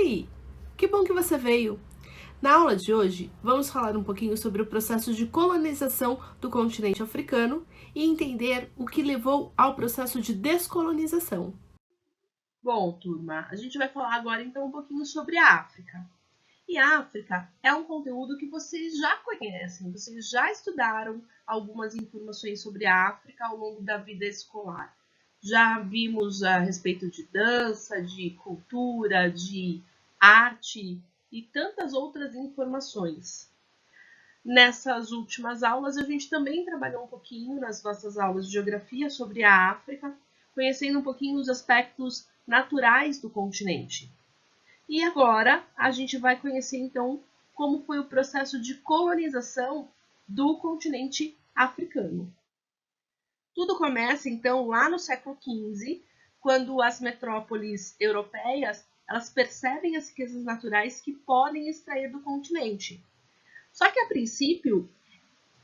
Oi! Que bom que você veio! Na aula de hoje, vamos falar um pouquinho sobre o processo de colonização do continente africano e entender o que levou ao processo de descolonização. Bom, turma, a gente vai falar agora então um pouquinho sobre a África. E a África é um conteúdo que vocês já conhecem, vocês já estudaram algumas informações sobre a África ao longo da vida escolar. Já vimos a respeito de dança, de cultura, de arte e tantas outras informações. Nessas últimas aulas, a gente também trabalhou um pouquinho nas nossas aulas de geografia sobre a África, conhecendo um pouquinho os aspectos naturais do continente. E agora a gente vai conhecer então como foi o processo de colonização do continente africano. Tudo começa então lá no século XV, quando as metrópoles europeias elas percebem as riquezas naturais que podem extrair do continente. Só que a princípio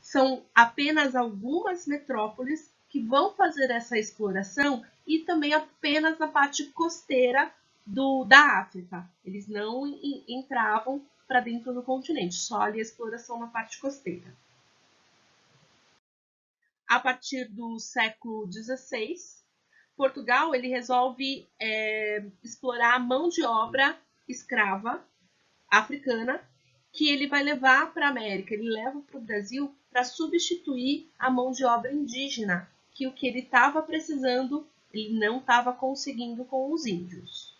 são apenas algumas metrópoles que vão fazer essa exploração e também apenas na parte costeira da África. Eles não entravam para dentro do continente, só ali a exploração na parte costeira. A partir do século XVI, Portugal ele resolve explorar a mão de obra escrava africana que ele vai levar para a América, ele leva para o Brasil para substituir a mão de obra indígena, que o que ele estava precisando, ele não estava conseguindo com os índios.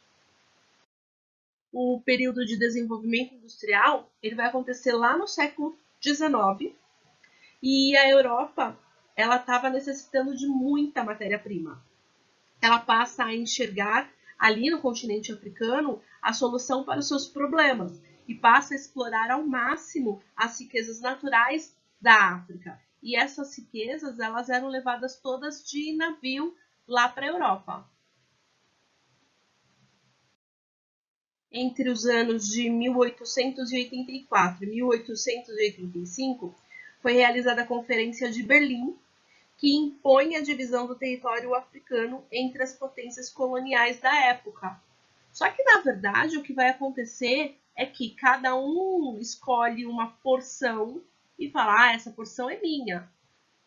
O período de desenvolvimento industrial ele vai acontecer lá no século XIX e a Europa ela estava necessitando de muita matéria-prima. Ela passa a enxergar ali no continente africano a solução para os seus problemas e passa a explorar ao máximo as riquezas naturais da África. E essas riquezas elas eram levadas todas de navio lá para a Europa. Entre os anos de 1884 e 1885, foi realizada a Conferência de Berlim, que impõe a divisão do território africano entre as potências coloniais da época. Só que, na verdade, o que vai acontecer é que cada um escolhe uma porção e fala, essa porção é minha.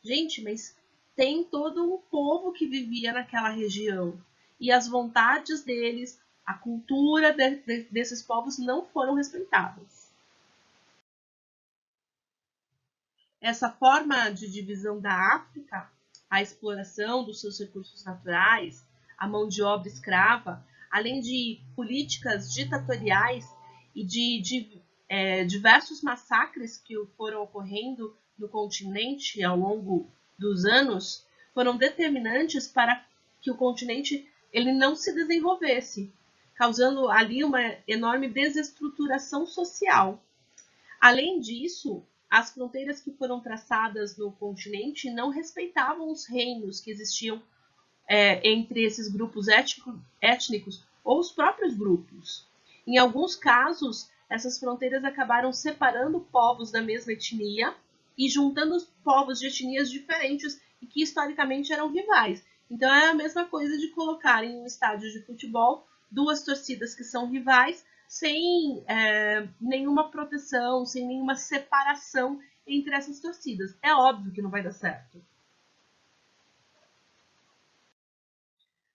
Gente, mas tem todo um povo que vivia naquela região. E as vontades deles, a cultura desses povos não foram respeitadas. Essa forma de divisão da África, a exploração dos seus recursos naturais, a mão de obra escrava, além de políticas ditatoriais e de diversos massacres que foram ocorrendo no continente ao longo dos anos, foram determinantes para que o continente ele não se desenvolvesse, causando ali uma enorme desestruturação social. Além disso, as fronteiras que foram traçadas no continente não respeitavam os reinos que existiam entre esses grupos étnicos ou os próprios grupos. Em alguns casos, essas fronteiras acabaram separando povos da mesma etnia e juntando os povos de etnias diferentes e que historicamente eram rivais. Então é a mesma coisa de colocar em um estádio de futebol duas torcidas que são rivais sem nenhuma proteção, sem nenhuma separação entre essas torcidas. É óbvio que não vai dar certo.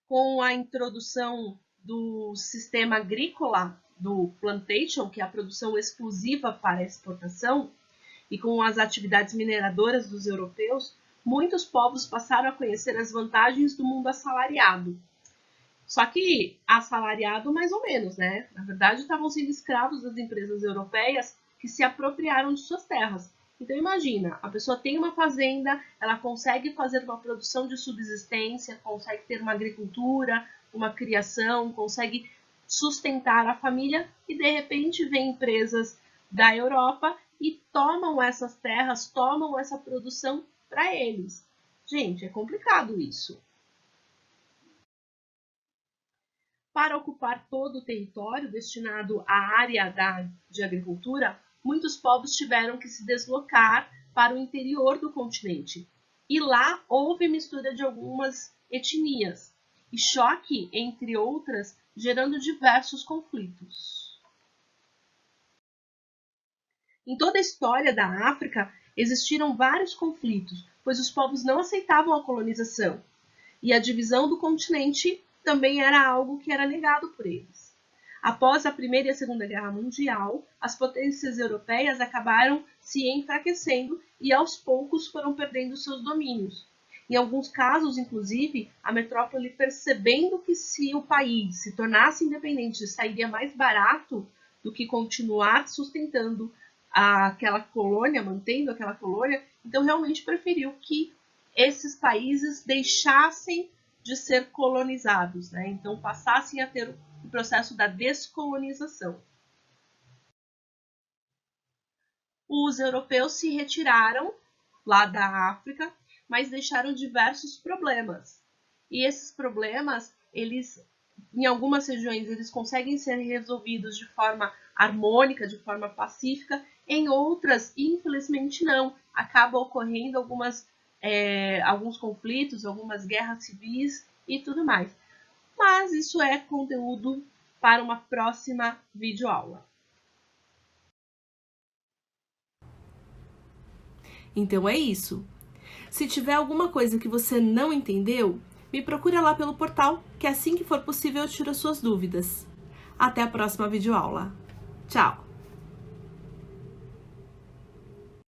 Com a introdução do sistema agrícola do plantation, que é a produção exclusiva para a exportação, e com as atividades mineradoras dos europeus, muitos povos passaram a conhecer as vantagens do mundo assalariado. Só que assalariado mais ou menos, né? Na verdade, estavam sendo escravos das empresas europeias que se apropriaram de suas terras. Então imagina, a pessoa tem uma fazenda, ela consegue fazer uma produção de subsistência, consegue ter uma agricultura, uma criação, consegue sustentar a família e de repente vem empresas da Europa e tomam essas terras, tomam essa produção para eles. Gente, é complicado isso. Para ocupar todo o território destinado à área de agricultura, muitos povos tiveram que se deslocar para o interior do continente. E lá houve mistura de algumas etnias, e choque, entre outras, gerando diversos conflitos. Em toda a história da África, existiram vários conflitos, pois os povos não aceitavam a colonização, e a divisão do continente também era algo que era negado por eles. Após a Primeira e a Segunda Guerra Mundial, as potências europeias acabaram se enfraquecendo e aos poucos foram perdendo seus domínios. Em alguns casos, inclusive, a metrópole, percebendo que se o país se tornasse independente, sairia mais barato do que continuar sustentando aquela colônia, mantendo aquela colônia, então realmente preferiu que esses países deixassem de ser colonizados, né? Então passassem a ter o processo da descolonização. Os europeus se retiraram lá da África, mas deixaram diversos problemas. E esses problemas, em algumas regiões, eles conseguem ser resolvidos de forma harmônica, de forma pacífica, em outras, infelizmente, não. Acaba ocorrendo alguns conflitos, algumas guerras civis e tudo mais. Mas isso é conteúdo para uma próxima videoaula. Então é isso. Se tiver alguma coisa que você não entendeu, me procura lá pelo portal, que assim que for possível eu tiro as suas dúvidas. Até a próxima videoaula. Tchau!